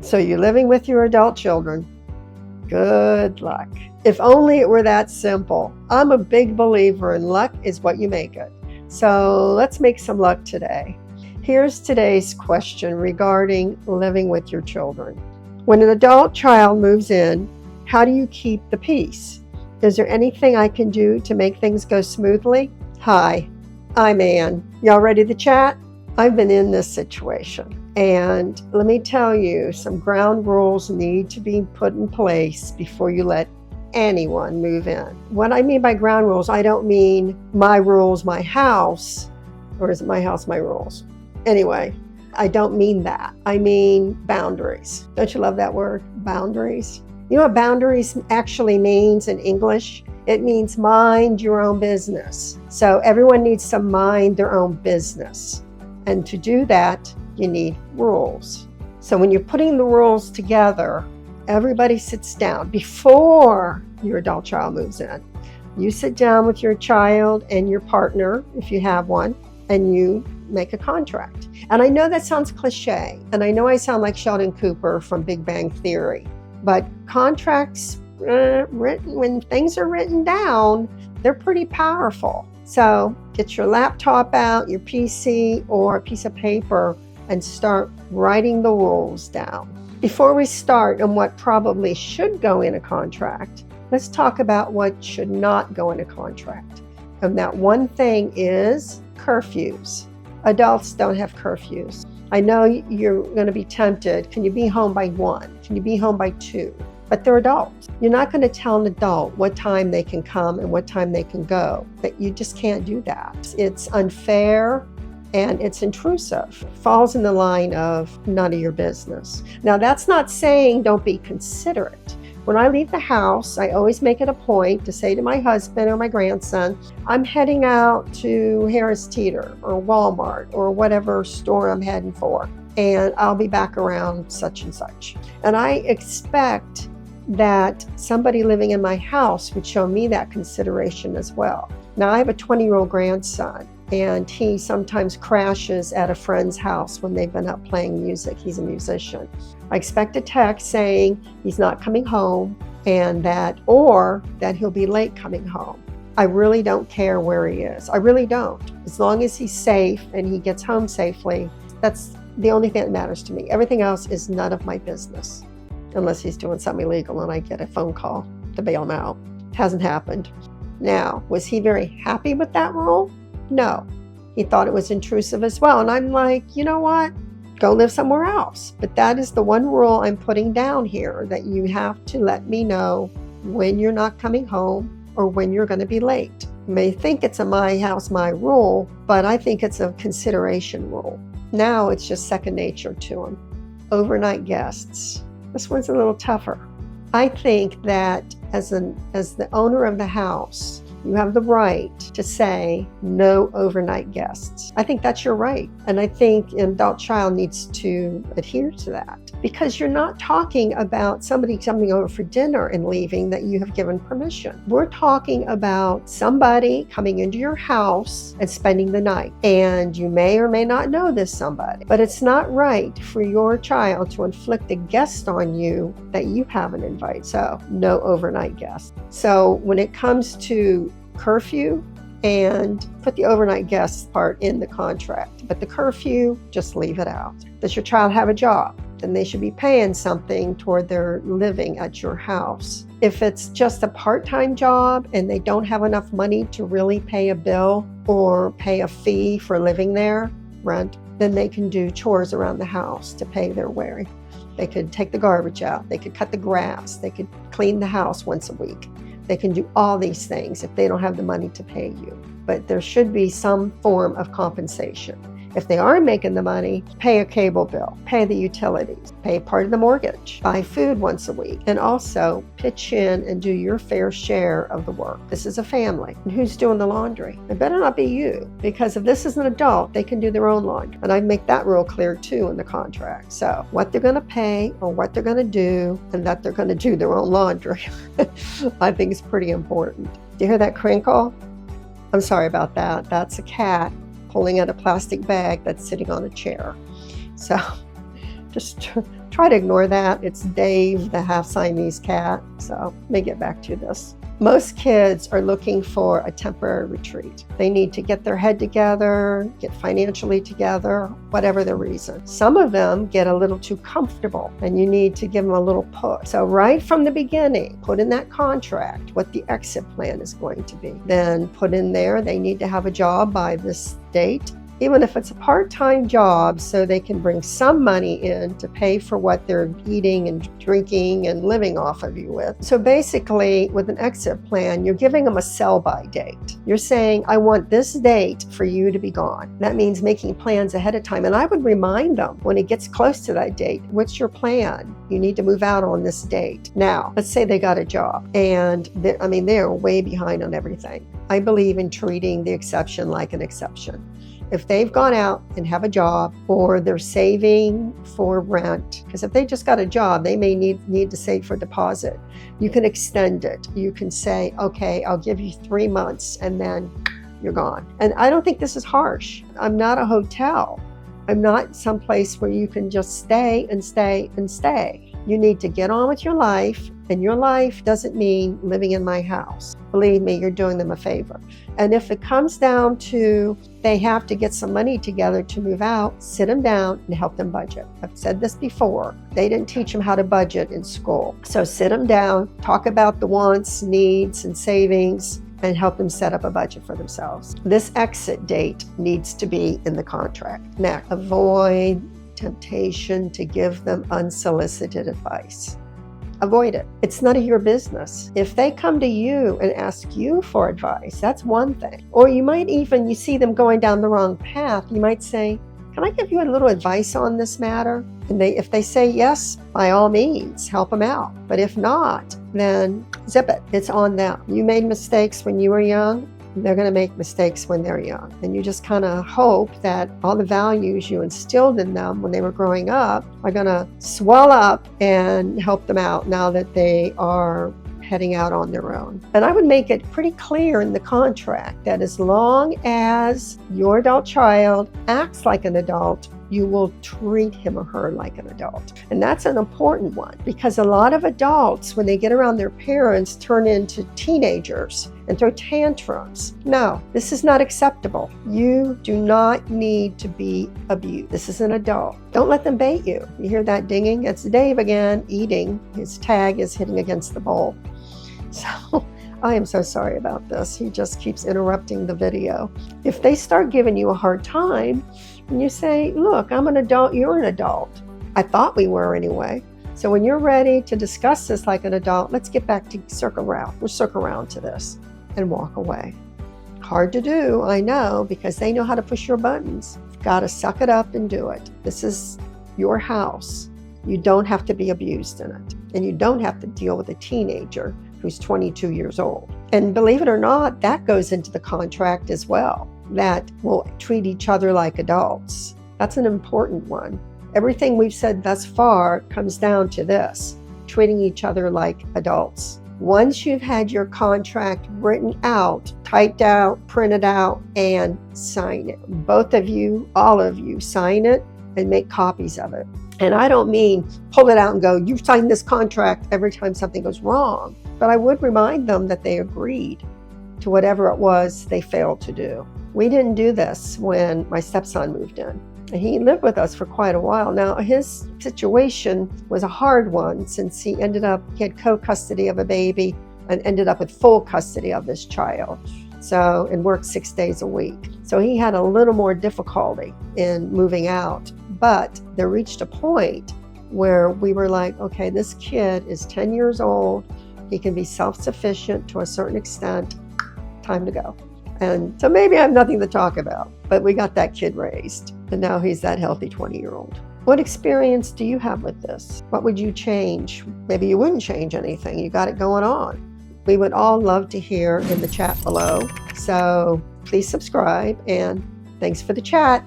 So you're living with your adult children. Good luck. If only it were that simple. I'm a big believer in luck is what you make it. So let's make some luck today. Here's today's question regarding living with your children. When an adult child moves in, how do you keep the peace? Is there anything I can do to make things go smoothly? Hi, I'm Ann. Y'all ready to chat? I've been in this situation. And let me tell you, some ground rules need to be put in place before you let anyone move in. What I mean by ground rules, I don't mean my rules, my house, or is it my house, my rules? Anyway, I don't mean that. I mean boundaries. Don't you love that word, boundaries? You know what boundaries actually means in English? It means mind your own business. So everyone needs to mind their own business. And to do that, you need rules. So when you're putting the rules together, everybody sits down before your adult child moves in. You sit down with your child and your partner, if you have one, and you make a contract. And I know that sounds cliche, and I know I sound like Sheldon Cooper from Big Bang Theory, but contracts when things are written down, they're pretty powerful. So get your laptop out, your PC, or a piece of paper and start writing the rules down. Before we start on what probably should go in a contract, let's talk about what should not go in a contract. And that one thing is curfews. Adults don't have curfews. I know you're going to be tempted. Can you be home by 1? Can you be home by 2? But they're adults. You're not going to tell an adult what time they can come and what time they can go. But you just can't do that. It's unfair and it's intrusive. It falls in the line of none of your business. Now, that's not saying don't be considerate. When I leave the house, I always make it a point to say to my husband or my grandson, I'm heading out to Harris Teeter or Walmart or whatever store I'm heading for, and I'll be back around such and such. And I expect that somebody living in my house would show me that consideration as well. Now, I have a 20-year-old grandson, and he sometimes crashes at a friend's house when they've been up playing music. He's a musician. I expect a text saying he's not coming home or that he'll be late coming home. I really don't care where he is. I really don't. As long as he's safe and he gets home safely, that's the only thing that matters to me. Everything else is none of my business, unless he's doing something illegal and I get a phone call to bail him out. It hasn't happened. Now, was he very happy with that rule? No. He thought it was intrusive as well. And I'm like, you know what? Go live somewhere else. But that is the one rule I'm putting down here, that you have to let me know when you're not coming home or when you're going to be late. You may think it's a my house, my rule, but I think it's a consideration rule. Now it's just second nature to them. Overnight guests. This one's a little tougher. I think that as the owner of the house, you have the right to say no overnight guests. I think that's your right. And I think an adult child needs to adhere to that, because you're not talking about somebody coming over for dinner and leaving that you have given permission. We're talking about somebody coming into your house and spending the night. And you may or may not know this somebody, but it's not right for your child to inflict a guest on you that you haven't invited. So no overnight guests. So when it comes to curfew, and put the overnight guests part in the contract, but the curfew, just leave it out. Does your child have a job? Then they should be paying something toward their living at your house. If it's just a part-time job and they don't have enough money to really pay a bill or pay a fee for living there, rent, then they can do chores around the house to pay their way. They could take the garbage out, they could cut the grass, they could clean the house once a week. They can do all these things if they don't have the money to pay you. But there should be some form of compensation. If they are making the money, pay a cable bill, pay the utilities, pay part of the mortgage, buy food once a week, and also pitch in and do your fair share of the work. This is a family. And who's doing the laundry? It better not be you, because if this is an adult, they can do their own laundry. And I make that real clear too in the contract. So what they're going to pay or what they're going to do, and that they're going to do their own laundry, I think is pretty important. Do you hear that crinkle? I'm sorry about that. That's a cat pulling out a plastic bag that's sitting on a chair. So just Try to ignore that. It's Dave, the half Siamese cat. So let me get back to this. Most kids are looking for a temporary retreat. They need to get their head together, get financially together, whatever the reason. Some of them get a little too comfortable and you need to give them a little push. So right from the beginning, put in that contract what the exit plan is going to be. Then put in there they need to have a job by this date, even if it's a part-time job, so they can bring some money in to pay for what they're eating and drinking and living off of you with. So basically, with an exit plan, you're giving them a sell-by date. You're saying, I want this date for you to be gone. That means making plans ahead of time. And I would remind them when it gets close to that date, what's your plan? You need to move out on this date. Now, let's say they got a job and they're way behind on everything. I believe in treating the exception like an exception. If they've gone out and have a job, or they're saving for rent, because if they just got a job, they may need to save for deposit. You can extend it. You can say, okay, I'll give you 3 months and then you're gone. And I don't think this is harsh. I'm not a hotel. I'm not someplace where you can just stay and stay and stay. You need to get on with your life, and your life doesn't mean living in my house. Believe me, you're doing them a favor. And if it comes down to they have to get some money together to move out, sit them down and help them budget. I've said this before. They didn't teach them how to budget in school. So sit them down, talk about the wants, needs, and savings, and help them set up a budget for themselves. This exit date needs to be in the contract. Next, avoid temptation to give them unsolicited advice. Avoid it. It's none of your business. If they come to you and ask you for advice, that's one thing. Or you might even, you see them going down the wrong path, you might say, can I give you a little advice on this matter? And if they say yes, by all means, help them out. But if not, then zip it. It's on them. You made mistakes when you were young. They're going to make mistakes when they're young. And you just kind of hope that all the values you instilled in them when they were growing up are going to swell up and help them out now that they are heading out on their own. And I would make it pretty clear in the contract that as long as your adult child acts like an adult, you will treat him or her like an adult. And that's an important one, because a lot of adults, when they get around their parents, turn into teenagers and throw tantrums. No, this is not acceptable. You do not need to be abused. This is an adult. Don't let them bait you. You hear that dinging? It's Dave again, eating. His tag is hitting against the bowl. So I am so sorry about this. He just keeps interrupting the video. If they start giving you a hard time, and you say, look, I'm an adult, you're an adult. I thought we were anyway. So when you're ready to discuss this like an adult, let's get back to circle around. We'll circle around to this and walk away. Hard to do, I know, because they know how to push your buttons. You've got to suck it up and do it. This is your house. You don't have to be abused in it. And you don't have to deal with a teenager who's 22 years old. And believe it or not, that goes into the contract as well, that will treat each other like adults. That's an important one. Everything we've said thus far comes down to this, treating each other like adults. Once you've had your contract written out, typed out, printed out, and sign it. Both of you, all of you, sign it and make copies of it. And I don't mean pull it out and go, you've signed this contract every time something goes wrong. But I would remind them that they agreed to whatever it was they failed to do. We didn't do this when my stepson moved in. And he lived with us for quite a while. Now, his situation was a hard one since he had co-custody of a baby and ended up with full custody of this child. So, and worked 6 days a week. So he had a little more difficulty in moving out. But there reached a point where we were like, okay, this kid is 10 years old. He can be self-sufficient to a certain extent. Time to go. And so maybe I have nothing to talk about, but we got that kid raised. And now he's that healthy 20-year-old. What experience do you have with this? What would you change? Maybe you wouldn't change anything. You got it going on. We would all love to hear in the chat below. So please subscribe, and thanks for the chat.